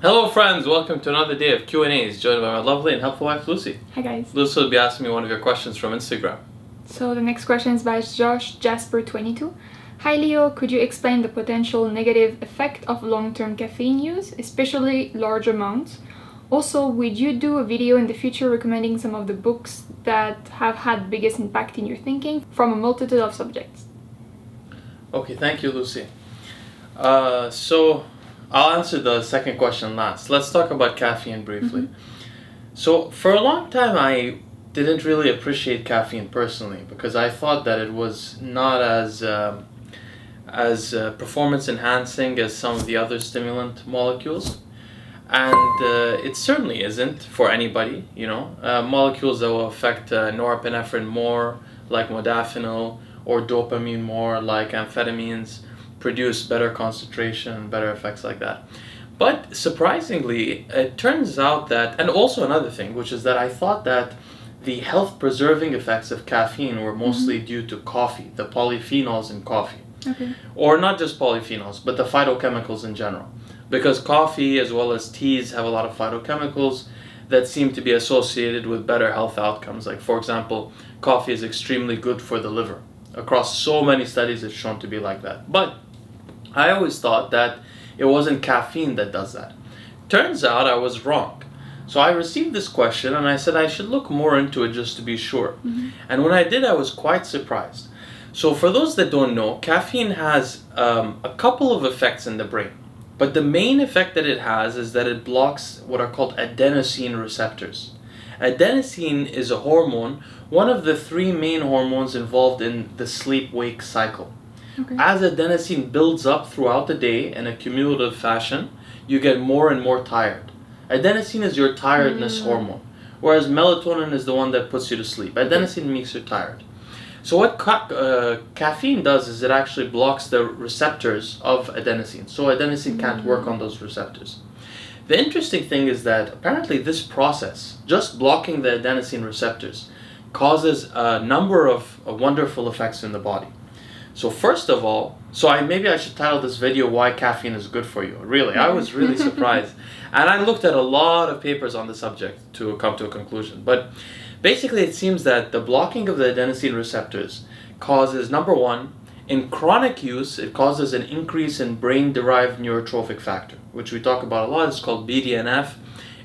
Hello friends, welcome to another day of Q&As, joined by my lovely and helpful wife Lucie. Hi guys. Lucie will be asking me one of your questions from Instagram. So the next question is by Josh Jasper22. Hi Leo, could you explain the potential negative effect of long-term caffeine use, especially large amounts? Also, would you do a video in the future recommending some of the books that have had biggest impact in your thinking from a multitude of subjects? Okay, thank you Lucie. So I'll answer the second question last. Let's talk about caffeine briefly. So for a long time I didn't really appreciate caffeine personally because I thought that it was not as performance enhancing as some of the other stimulant molecules. And it certainly isn't for anybody, molecules that will affect norepinephrine more, like modafinil, or dopamine more, like amphetamines, produce better concentration, better effects like that. But surprisingly, it turns out that, and also another thing, which is that I thought that the health-preserving effects of caffeine were mostly due to coffee, the polyphenols in coffee. Okay. Or not just polyphenols, but the phytochemicals in general. Because coffee as well as teas have a lot of phytochemicals that seem to be associated with better health outcomes. Like, for example, coffee is extremely good for the liver. Across so many studies, it's shown to be like that. But I always thought that it wasn't caffeine that does that. Turns out I was wrong. So I received this question and I said I should look more into it just to be sure. And when I did, I was quite surprised. So for those that don't know, caffeine has a couple of effects in the brain. But the main effect that it has is that it blocks what are called adenosine receptors. Adenosine is a hormone, one of the three main hormones involved in the sleep-wake cycle. Okay. As adenosine builds up throughout the day in a cumulative fashion, you get more and more tired. Adenosine is your tiredness hormone, whereas melatonin is the one that puts you to sleep. Adenosine makes you tired. So what caffeine does is it actually blocks the receptors of adenosine. So adenosine can't work on those receptors. The interesting thing is that apparently this process, just blocking the adenosine receptors, causes a number of wonderful effects in the body. So first of all, maybe I should title this video "Why Caffeine is Good for You." Really, I was really surprised. And I looked at a lot of papers on the subject to come to a conclusion. But basically, it seems that the blocking of the adenosine receptors causes, number one, in chronic use, it causes an increase in brain-derived neurotrophic factor, which we talk about a lot. It's called BDNF.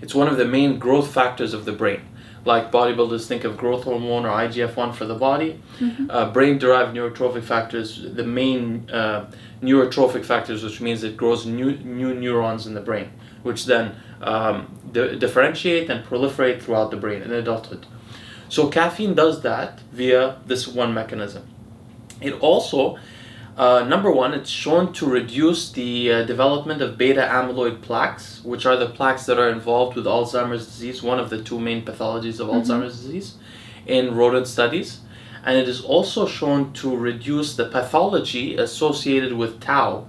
It's one of the main growth factors of the brain. Like bodybuilders think of growth hormone or IGF-1 for the body. Brain-derived neurotrophic factors, the main neurotrophic factors, which means it grows new neurons in the brain, which then differentiate and proliferate throughout the brain in adulthood. So caffeine does that via this one mechanism. It also, number one, it's shown to reduce the development of beta amyloid plaques, which are the plaques that are involved with Alzheimer's disease, one of the two main pathologies of Alzheimer's disease, in rodent studies. And it is also shown to reduce the pathology associated with tau.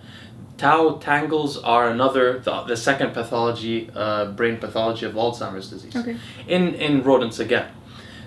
Tau tangles are the second pathology, brain pathology of Alzheimer's disease, in rodents again.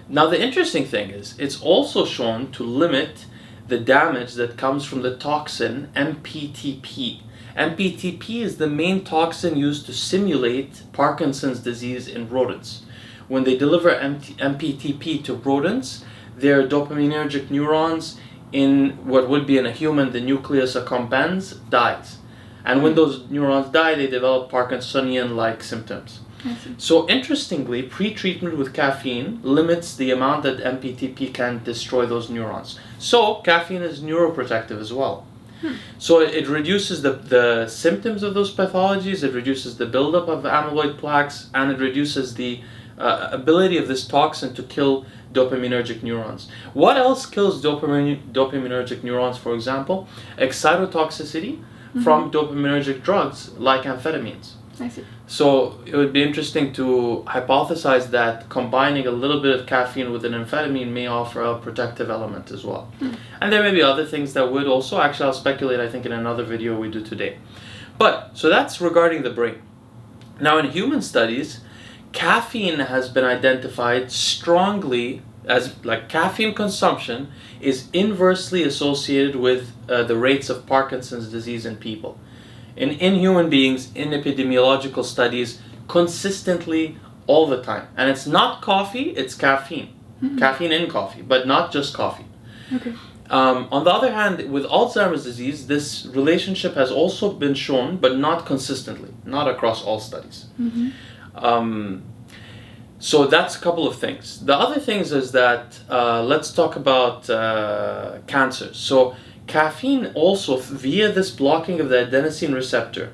Now the interesting thing is, it's also shown to limit the damage that comes from the toxin MPTP. MPTP is the main toxin used to simulate Parkinson's disease in rodents. When they deliver MPTP to rodents, their dopaminergic neurons in what would be in a human, the nucleus accumbens, dies. And when those neurons die, they develop Parkinsonian-like symptoms. So interestingly, pre-treatment with caffeine limits the amount that MPTP can destroy those neurons. So caffeine is neuroprotective as well. So it reduces the symptoms of those pathologies, it reduces the buildup of amyloid plaques, and it reduces the ability of this toxin to kill dopaminergic neurons. What else kills dopaminergic neurons, for example? Excitotoxicity from dopaminergic drugs like amphetamines. I see. So it would be interesting to hypothesize that combining a little bit of caffeine with an amphetamine may offer a protective element as well. And there may be other things that would also, actually I'll speculate I think in another video we do today. So that's regarding the brain. Now in human studies, caffeine has been identified strongly as caffeine consumption is inversely associated with the rates of Parkinson's disease in people. in human beings, in epidemiological studies, consistently all the time. And it's not coffee, it's caffeine. Caffeine in coffee, but not just coffee. Okay. On the other hand, with Alzheimer's disease, this relationship has also been shown, but not consistently, not across all studies. So that's a couple of things. The other things is that, let's talk about cancer. So caffeine also, via this blocking of the adenosine receptor,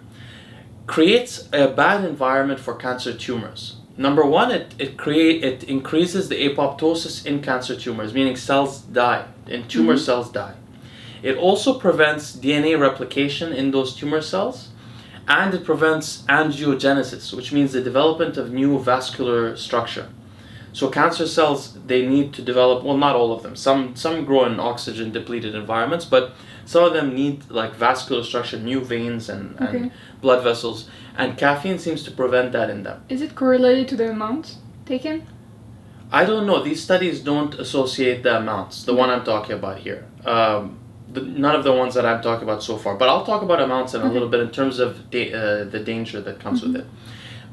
creates a bad environment for cancer tumors. Number one, it increases the apoptosis in cancer tumors, meaning cells die, and tumor cells die. It also prevents DNA replication in those tumor cells, and it prevents angiogenesis, which means the development of new vascular structure. So cancer cells, they need to develop, well, not all of them. Some grow in oxygen depleted environments, but some of them need like vascular structure, new veins and blood vessels, and caffeine seems to prevent that in them. Is it correlated to the amount taken? I don't know. These studies don't associate the amounts, the one I'm talking about here. None of the ones that I'm talking about so far. But I'll talk about amounts in a little bit in terms of the danger that comes with it.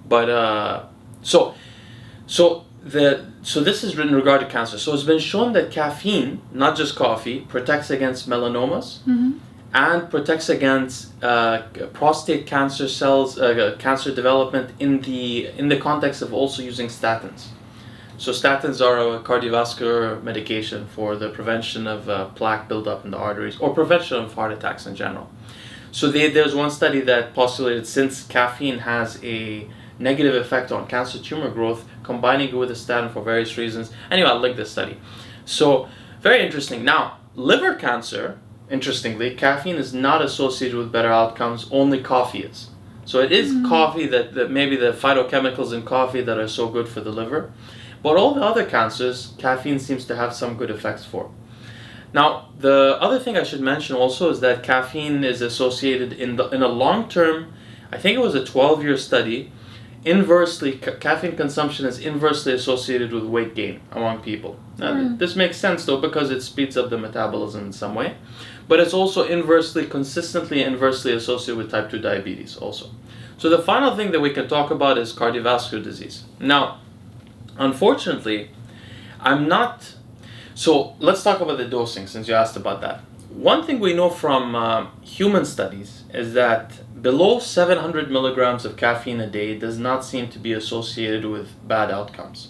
But so this is in regard to cancer. So it's been shown that caffeine, not just coffee, protects against melanomas and protects against prostate cancer cells, cancer development in the context of also using statins. So statins are a cardiovascular medication for the prevention of plaque buildup in the arteries, or prevention of heart attacks in general. So there's one study that postulated, since caffeine has a negative effect on cancer tumor growth, combining it with a statin for various reasons. Anyway, I'll link this study. So very interesting. Now, liver cancer, interestingly, caffeine is not associated with better outcomes, only coffee is. So it is coffee that maybe the phytochemicals in coffee that are so good for the liver. But all the other cancers, caffeine seems to have some good effects for. Now, the other thing I should mention also is that caffeine is associated in a long-term, I think it was a 12-year study, caffeine consumption is inversely associated with weight gain among people. Now, this makes sense though, because it speeds up the metabolism in some way, but it's also consistently inversely associated with type 2 diabetes also. So the final thing that we can talk about is cardiovascular disease. Now, unfortunately, so let's talk about the dosing, since you asked about that. One thing we know from human studies is that below 700 milligrams of caffeine a day does not seem to be associated with bad outcomes.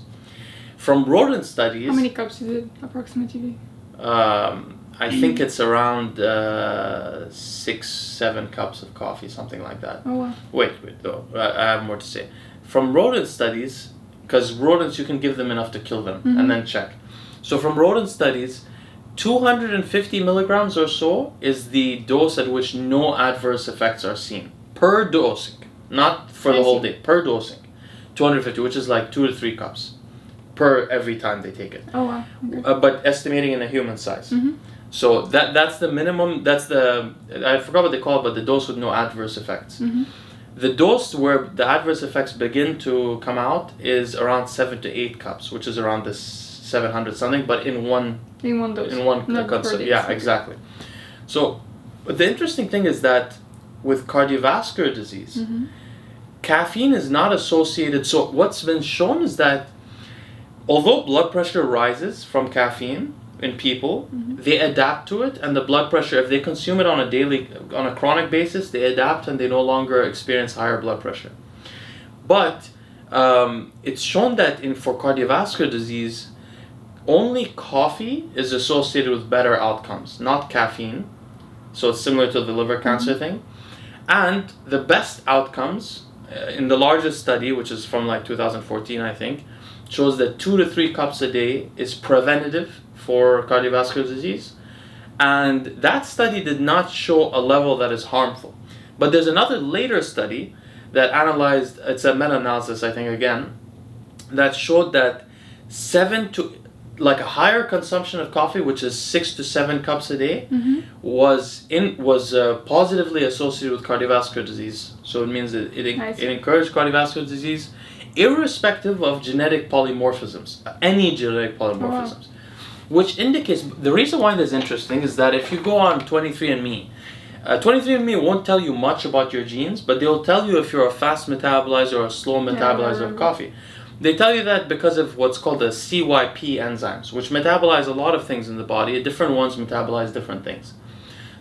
From rodent studies... How many cups is it, approximately? I think it's around 6-7 cups of coffee, something like that. Oh, wow. Wait, though, I have more to say. From rodent studies, because rodents, you can give them enough to kill them, and then check. So from rodent studies, 250 milligrams or so is the dose at which no adverse effects are seen. Per dosing. Not for the whole day. Per dosing. 250, which is like 2 to 3 cups. Per every time they take it. Oh, wow. Okay. But estimating in a human size. So that's the minimum, I forgot what they call it, but the dose with no adverse effects. The dose where the adverse effects begin to come out is around 7 to 8 cups, which is around this 700 something, but in one dose. In one concept. Yeah, exactly. So the interesting thing is that with cardiovascular disease, caffeine is not associated. So what's been shown is that although blood pressure rises from caffeine in people, they adapt to it, and the blood pressure, if they consume it on a chronic basis, they adapt and they no longer experience higher blood pressure. But it's shown that for cardiovascular disease, only coffee is associated with better outcomes, not caffeine. So it's similar to the liver cancer thing. And the best outcomes in the largest study, which is from like 2014, I think, shows that 2 to 3 cups a day is preventative for cardiovascular disease. And that study did not show a level that is harmful. But there's another later study that analyzed, it's a meta-analysis, I think, again, that showed that a higher consumption of coffee, which is 6 to 7 cups a day, was positively associated with cardiovascular disease. So it means that it encouraged cardiovascular disease, irrespective of genetic polymorphisms, any genetic polymorphisms. Which indicates, the reason why this is interesting is that if you go on 23andMe, 23andMe won't tell you much about your genes, but they'll tell you if you're a fast metabolizer or a slow metabolizer of coffee. They tell you that because of what's called the CYP enzymes, which metabolize a lot of things in the body. Different ones metabolize different things.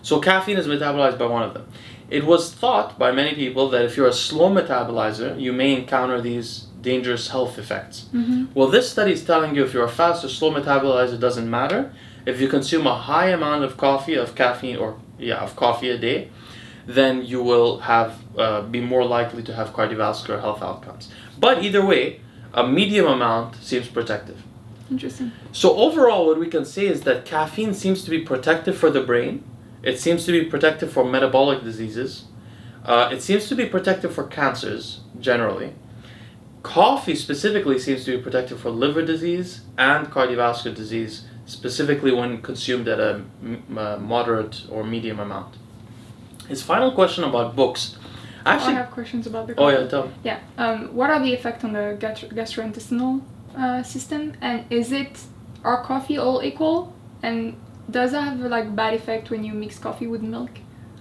So caffeine is metabolized by one of them. It was thought by many people that if you're a slow metabolizer, you may encounter these dangerous health effects. Well, this study is telling you if you're a fast or slow metabolizer, it doesn't matter. If you consume a high amount of coffee, of caffeine, of coffee a day, then you will have be more likely to have cardiovascular health outcomes. But either way, a medium amount seems protective. Interesting. So overall, what we can say is that caffeine seems to be protective for the brain. It seems to be protective for metabolic diseases. It seems to be protective for cancers, generally. Coffee specifically seems to be protective for liver disease and cardiovascular disease, specifically when consumed at a moderate or medium amount. His final question about books. Actually, I have questions about the coffee. Oh yeah, tell me. Yeah. What are the effects on the gastrointestinal system? And are coffee all equal? And does it have like bad effect when you mix coffee with milk?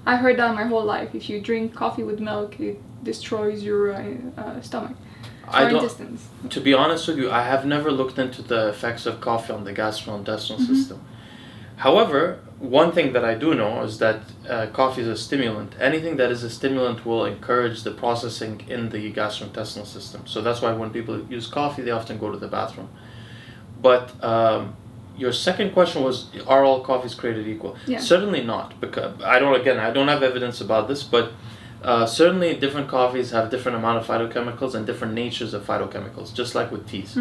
I heard that my whole life. If you drink coffee with milk, it destroys your stomach. Intestines. To be honest with you, I have never looked into the effects of coffee on the gastrointestinal system. However, one thing that I do know is that coffee is a stimulant. Anything that is a stimulant will encourage the processing in the gastrointestinal system. So that's why when people use coffee, they often go to the bathroom. But your second question was, are all coffees created equal? Yeah. Certainly not, because I don't have evidence about this, but certainly different coffees have different amount of phytochemicals and different natures of phytochemicals, just like with teas.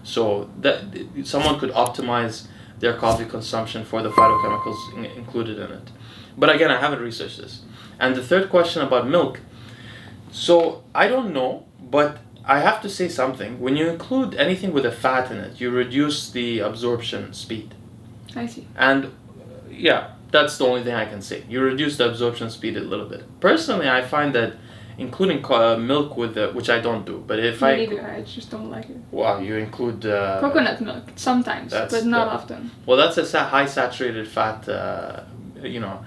So that someone could optimize their coffee consumption for the phytochemicals included in it. But again, I haven't researched this. And the third question about milk. So I don't know, but I have to say something. When you include anything with a fat in it, you reduce the absorption speed. I see. And yeah, that's the only thing I can say. You reduce the absorption speed a little bit. Personally, I find that including milk with which I don't do, but if I just don't like it. Wow, you include coconut milk sometimes, but not often. Well, that's a high saturated fat. Yeah.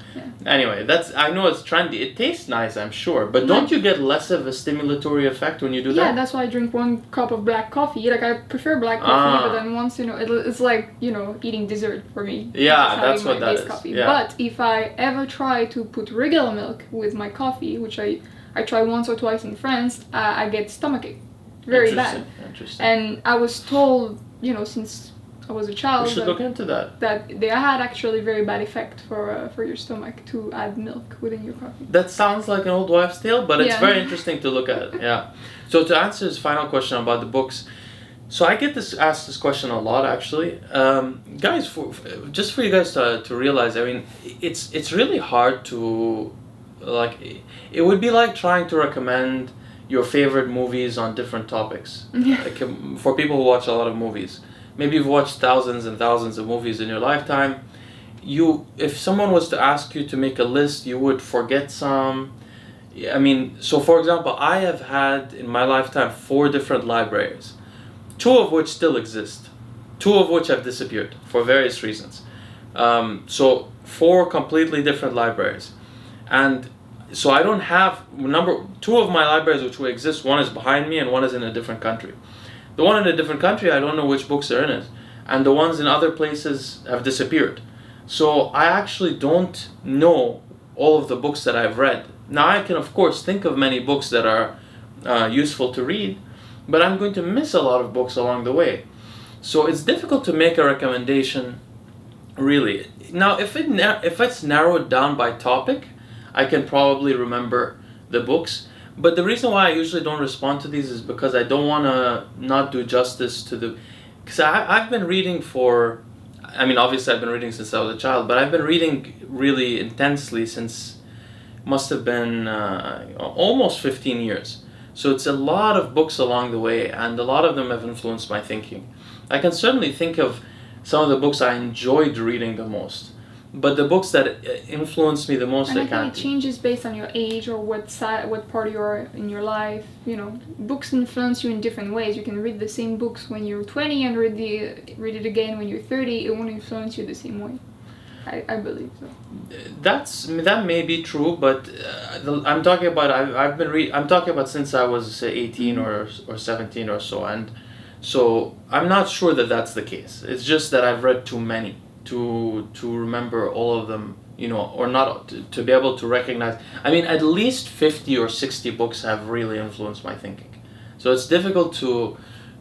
Anyway, I know it's trendy. It tastes nice, I'm sure, but don't you get less of a stimulatory effect when you do that? Yeah, that's why I drink 1 cup of black coffee. Like I prefer black coffee, but then once it's like eating dessert for me. Yeah, that's what that is. Coffee. Yeah. But if I ever try to put regular milk with my coffee, which I try once or twice in France, I get stomachache, very bad. Interesting. And I was told, since I was a child, we should look into that. That they had actually very bad effect for your stomach to add milk within your coffee. That sounds like an old wives' tale, but it's very interesting to look at. Yeah. So to answer his final question about the books, so I get asked this question a lot actually, guys. Just for you guys to realize, I mean, it's really hard to it would be like trying to recommend your favorite movies on different topics. Like, for people who watch a lot of movies. Maybe you've watched thousands and thousands of movies in your lifetime. If someone was to ask you to make a list, you would forget some. I mean, so for example, I have had in my lifetime 4 different libraries, 2 of which still exist, 2 of which have disappeared for various reasons. So 4 completely different libraries. And so I don't have 2 of my libraries which will exist. One is behind me and one is in a different country. The one in a different country, I don't know which books are in it. And the ones in other places have disappeared. So I actually don't know all of the books that I've read. Now I can of course think of many books that are useful to read, but I'm going to miss a lot of books along the way. So it's difficult to make a recommendation, really. Now if it's narrowed down by topic, I can probably remember the books. But the reason why I usually don't respond to these is because I don't want to not do justice to the... Because I've been reading obviously I've been reading since I was a child, but I've been reading really intensely since, must have been almost 15 years. So it's a lot of books along the way, and a lot of them have influenced my thinking. I can certainly think of some of the books I enjoyed reading the most. But the books that influenced me the most, I think it changes based on your age or what part you are in your life. Books influence you in different ways. You can read the same books when you're 20 and read it again when you're 30. It won't influence you the same way. I believe so. That may be true, but I'm talking about I'm talking about since I was 18 or 17 or so, and so I'm not sure that that's the case. It's just that I've read too many to remember all of them, or not to be able to recognize. I mean, at least 50 or 60 books have really influenced my thinking. So it's difficult to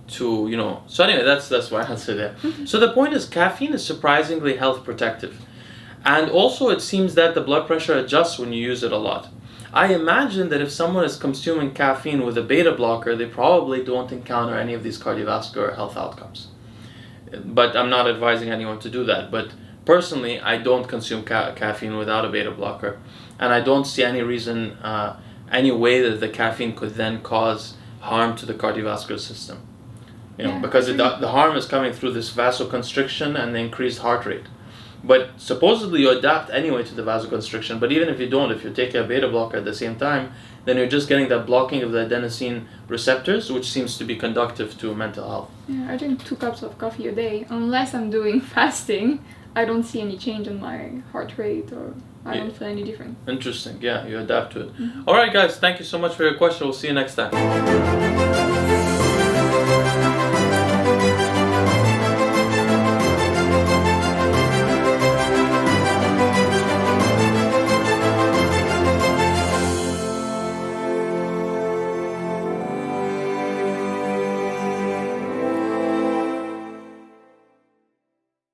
So anyway, that's my answer there. So the point is, caffeine is surprisingly health protective. And also, it seems that the blood pressure adjusts when you use it a lot. I imagine that if someone is consuming caffeine with a beta blocker, they probably don't encounter any of these cardiovascular health outcomes. But I'm not advising anyone to do that. But personally, I don't consume caffeine without a beta blocker. And I don't see any reason, any way that the caffeine could then cause harm to the cardiovascular system. Because the harm is coming through this vasoconstriction and the increased heart rate. But supposedly you adapt anyway to the vasoconstriction. But even if you don't, if you take a beta blocker at the same time, then you're just getting that blocking of the adenosine receptors, which seems to be conductive to mental health. Yeah, I drink 2 cups of coffee a day. Unless I'm doing fasting, I don't see any change in my heart rate, or I don't feel any different. Interesting. Yeah, you adapt to it. All right, guys. Thank you so much for your question. We'll see you next time.